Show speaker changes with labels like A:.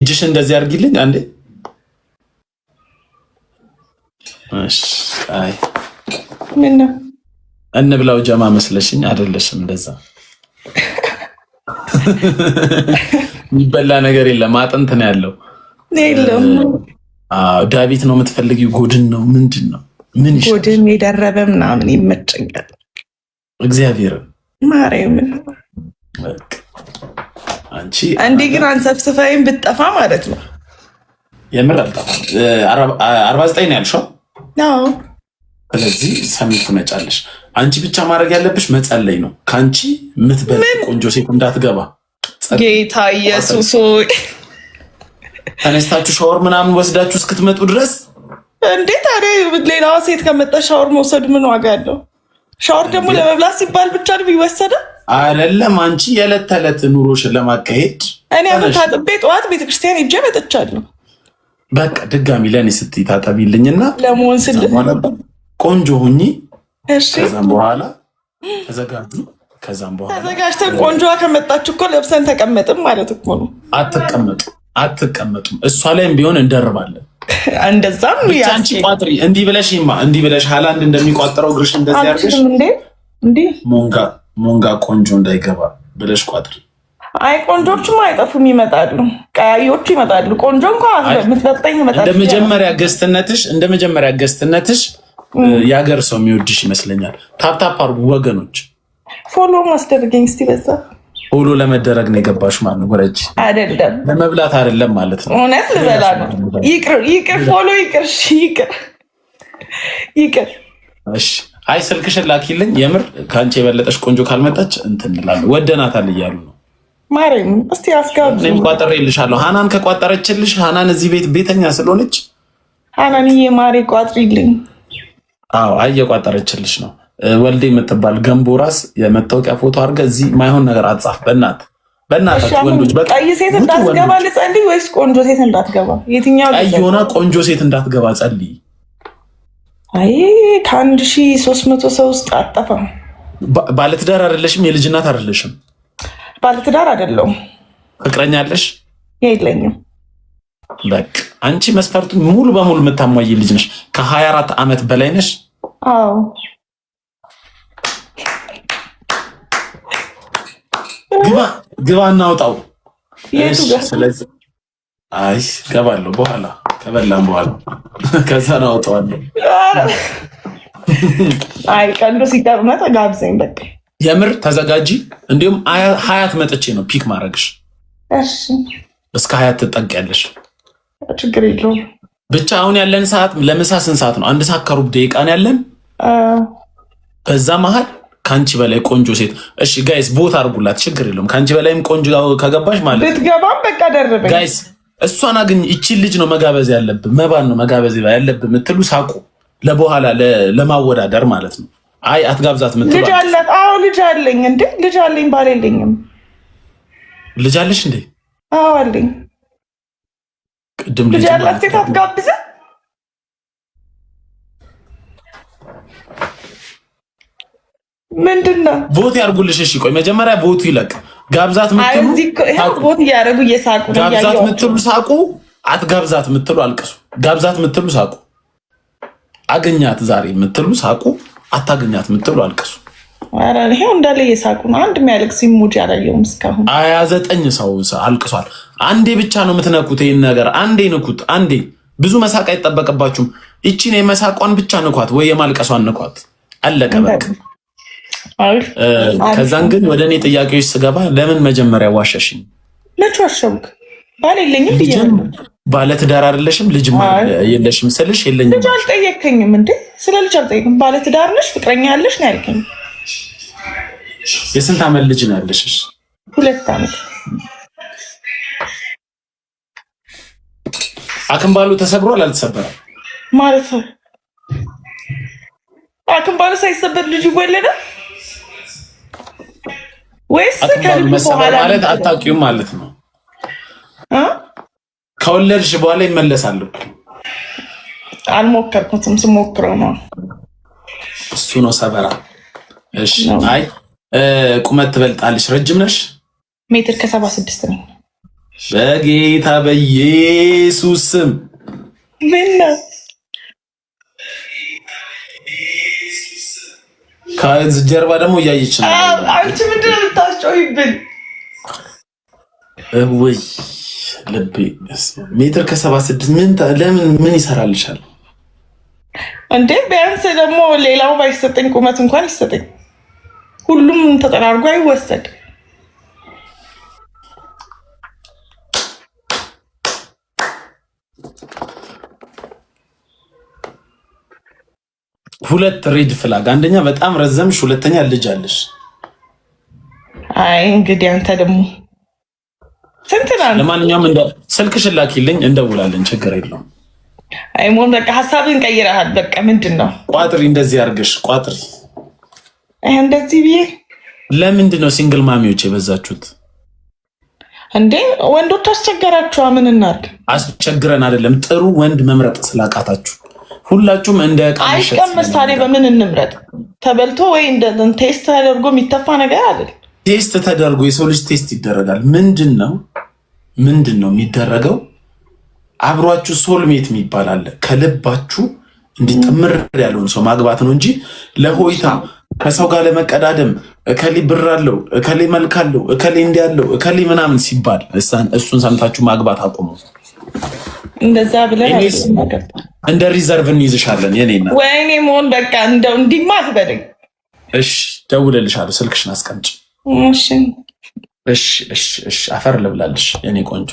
A: እጅሽ እንደዚህ አድርጊልኝ አንዴ። እሺ አይ
B: ምን ነው
A: እንብላው ጀማ መስለሽኝ አይደለሽም። እንደዛ የሚበላ ነገር የለም። አጥንት ነው ያለው።
B: የለም።
A: ዳዊት ነው የምትፈልጊው? ጎድን ነው ምንድን ነው? ምን ይሻል?
B: ጎድን የደረበ ምናምን ይመቸኛል።
A: እግዚአብሔር
B: ማርያምን
A: አንቺ
B: አንዴ ግን አንሰፍስፈይም ብትጠፋ ማለት ነው።
A: የምር አልጠፋም። 49 ነው ያልሽው?
B: አዎ።
A: ስለዚህ ሰሚት ትመጫለሽ። አንቺ ብቻ ማድረግ ያለብሽ መጸለይ ነው። ከአንቺ የምትበልጥ ቆንጆ ሴት እንዳትገባ።
B: ጌታ ኢየሱስ ሆይ
A: ተነስታችሁ ሻወር ምናምን ወስዳችሁ እስክትመጡ ድረስ
B: እንዴት ታዲያ ሌላዋ ሴት ከመጣ ሻወር መውሰድ ምን ዋጋ አለው? ሻወር ደግሞ ለመብላት ሲባል ብቻ ነው የሚወሰደው
A: አይደለም። አንቺ የዕለት ተዕለት ኑሮሽን ለማካሄድ
B: እኔ አሁን ታጥቤ ጠዋት ቤተክርስቲያን ሄጄ መጥቻለሁ።
A: በቃ ድጋሚ ለእኔ ስትይ ታጠቢልኝና
B: ለመሆን ስል
A: ቆንጆ ሁኚ።
B: እሺ
A: ከዛም በኋላ ተዘጋጁ። ከዛም በኋላ
B: ተዘጋጅተን ቆንጆዋ ከመጣች እኮ ለብሰን ተቀመጥም ማለት እኮ ነው።
A: አትቀመጡም። እሷ ላይም ቢሆን እንደርባለን።
B: እንደዛም
A: አንቺ ቋጥሪ። እንዲህ ብለሽ ሃላንድ እንደሚቋጥረው እግርሽ እንደዚህ አድርገሽ
B: እንዴ
A: ሞንጋ ቆንጆ እንዳይገባ ብለሽ ቋጥሪ።
B: አይ ቆንጆቹም አይጠፉም፣ ይመጣሉ። ቀያዮቹ ይመጣሉ። ቆንጆ እንኳን የምትበልጠኝ ይመጣል።
A: እንደ መጀመሪያ ገስትነትሽ የሀገር ሰው የሚወድሽ ይመስለኛል። ታፕታፕ አድርጉ ወገኖች።
B: ፎሎ ማስደረገኝ እስቲ በዛ
A: ፎሎ ለመደረግ ነው የገባሽ ማለት ነው። ወረጅ
B: አይደለም
A: ለመብላት አይደለም ማለት ነው።
B: እውነት ልበላ ነው። ይቅር ፎሎ ይቅር።
A: እሺ አይ ስልክሽን ላኪልኝ። የምር ከአንቺ የበለጠሽ ቆንጆ ካልመጣች እንትን እንላለን። ወደናታል እያሉ ነው።
B: ማርያም እስቲ አስጋብ
A: እኔም ቋጥሬልሻለሁ። ሃናን ከቋጠረችልሽ ሃናን እዚህ ቤተኛ ስለሆነች
B: ሃናንዬ ማሬ ቋጥሪልኝ።
A: አዎ አይ የቋጠረችልሽ ነው። ወልዴ የምትባል ገንቦ ራስ የመታወቂያ ፎቶ አድርገህ እዚህ ማይሆን ነገር አጻፍ። በእናታችሁ ወንዶች በቃ
B: ቀይ ሴት እንዳትገባ ልጸልይ ወይስ ቆንጆ ሴት እንዳትገባ? የትኛው
A: ቀይ ሆና ቆንጆ ሴት እንዳትገባ ጸልይ።
B: አይ ከ1300 ሰው ውስጥ አጠፋም።
A: ባለትዳር አይደለሽም? የልጅ እናት አይደለሽም?
B: ባለትዳር አይደለሁም።
A: ፍቅረኛ አለሽ?
B: የለኝም።
A: በቃ አንቺ መስፈርቱን ሙሉ በሙሉ የምታሟይ ልጅ ነሽ። ከ24 ዓመት በላይ ነሽ?
B: አዎ።
A: ግባ እናውጣው። ስለዚህ አይ ገባለሁ በኋላ ከበላም በኋላ ከዛ ነው አውጣዋለሁ።
B: አይ ቀንዶ ሲቀርና ተጋብዘኝ በቃ
A: የምር ተዘጋጂ። እንዲሁም ሀያት መጥቼ ነው ፒክ ማድረግሽ።
B: እሺ
A: እስከ ሀያት ትጠቂያለሽ።
B: ችግር የለውም።
A: ብቻ አሁን ያለን ሰዓት ለምሳ ስንት ሰዓት ነው? 1 ሰዓት ከሩብ ደቂቃ ነው ያለን። በዛ መሀል ከአንቺ በላይ ቆንጆ ሴት እሺ ጋይስ ቦታ አድርጉላት፣ ችግር የለውም። ከአንቺ በላይም ቆንጆ ከገባሽ ማለት
B: ብትገባም በቃ ደረበኝ
A: ጋይስ። እሷን አግኝ። ይቺን ልጅ ነው መጋበዝ ያለብን፣ መባን ነው መጋበዝ ያለብን ምትሉ ሳቁ፣ ለበኋላ ለማወዳደር ማለት ነው። አይ አትጋብዛት ምትሉ
B: ልጅ አላት። አዎ ልጅ አለኝ እንዴ ልጅ አለኝ። ባል የለኝም።
A: ልጅ አለሽ እንዴ?
B: አዎ አለኝ።
A: ቅድም
B: ልጅ አላት ሴት አትጋብዝ። ምንድነው
A: ቦት ያርጉልሽ? እሺ ቆይ መጀመሪያ ቦቱ ይለቅ። ጋብዛት ምትሉ
B: ቦት እያደረጉ እየሳቁ ነው።
A: ጋብዛት ምትሉ ሳቁ፣ አትጋብዛት ምትሉ አልቅሱ። ጋብዛት ምትሉ ሳቁ፣ አገኛት ዛሬ ምትሉ ሳቁ፣ አታገኛት ምትሉ አልቅሱ።
B: ኧረ ይሄው እንዳለ እየሳቁ ነው። አንድ የሚያለቅስ ኢሞጂ አላየሁም እስካሁን።
A: 29 ሰው አልቅሷል። አንዴ ብቻ ነው የምትነኩት ይሄን ነገር። አንዴ ንኩት። አንዴ ብዙ መሳቅ አይጠበቅባችሁም። ይቺን የመሳቋን ብቻ ንኳት ወይ የማልቀሷን ንኳት። አለቀ በቃ። ከዛን ግን ወደ እኔ ጥያቄዎች ስገባ ለምን መጀመሪያ ዋሸሽኝ?
B: መች ዋሸሁክ? ባል የለኝም።
A: ባለትዳር አይደለሽም? ልጅ የለሽም ስልሽ የለኝም።
B: ልጅ አልጠየከኝም እንዴ? ስለ ልጅ አልጠየቅም። ባለትዳር ነሽ ፍቅረኛ ያለሽ ነው ያልከኝ።
A: የስንት ዓመት ልጅ ነው ያለሽ?
B: 2 ዓመት።
A: አክምባሉ ተሰብሯል አልተሰበረም?
B: ማለት አክምባሉ ሳይሰበር ልጅ ይወለዳል ወይስ
A: አክምባሉ መሰበር ማለት አታውቂውም ማለት ነው? ከወለድሽ በኋላ ይመለሳል እኮ።
B: አልሞከርኩትም፣ ስሞክረው ነው።
A: እሱ ነው ሰበራ። እሺ አይ ቁመት ትበልጣለሽ። ረጅም ነሽ?
B: 1.76 ነው።
A: በጌታ በኢየሱስ ስም
B: ምን ነው
A: ከዚህ ጀርባ ደግሞ እያየች ነው።
B: አንቺ ምንድን ነው የምታስጮይብን?
A: ወይ ልቤ ሜትር ከ76 ምን ይሰራልሻል
B: እንዴ? ቢያንስ ደግሞ ሌላው ባይሰጠኝ ቁመት እንኳን ይሰጠኝ። ሁሉም ተጠራርጎ አይወሰድ።
A: ሁለት ሬድ ፍላግ፣ አንደኛ በጣም ረዘምሽ፣ ሁለተኛ ልጅ አለሽ።
B: አይ እንግዲህ አንተ ደግሞ ስንት ነው?
A: ለማንኛውም ስልክሽን ላኪልኝ፣ እንደውላለን፣ ችግር የለውም።
B: አይሞን በቃ ሀሳብን ቀይረሃል። በቃ ምንድን ነው?
A: ቋጥሪ፣ እንደዚህ አድርገሽ ቋጥሪ።
B: እንደዚህ ብዬ
A: ለምንድን ነው ሲንግል ማሚዎች የበዛችሁት
B: እንዴ? ወንዶች አስቸገራችሁ? ምን እናድርግ?
A: አስቸግረን አይደለም፣ ጥሩ ወንድ መምረጥ ስላቃታችሁ ሁላችሁም እንደ
B: አይቀመስ። ታዲያ በምን እንምረጥ? ተበልቶ ወይ እንደ ቴስት ተደርጎ የሚተፋ ነገር አይደል?
A: ቴስት ተደርጎ የሰው ልጅ ቴስት ይደረጋል። ምንድን ነው የሚደረገው? አብሯችሁ ሶልሜት የሚባል አለ። ከልባችሁ እንዲጥምር ያለውን ሰው ማግባት ነው እንጂ ለሆይታ ከሰው ጋር ለመቀዳደም እከሌ ብር አለው፣ እከሌ መልክ አለው፣ እከሌ እንዲህ አለው፣ እከሌ ምናምን ሲባል እሱን ሰምታችሁ ማግባት አቁሙ።
B: እንደዛ ብለን
A: እንደ ሪዘርቭ እንይዝሻለን። የኔና
B: ወይኔ መሆን በቃ እንደው እንዲማ አትበለኝ።
A: እሺ ደውልልሻለሁ፣ ስልክሽን አስቀምጪ።
B: እሺ
A: እሺ፣ አፈር ልብላልሽ የኔ ቆንጆ።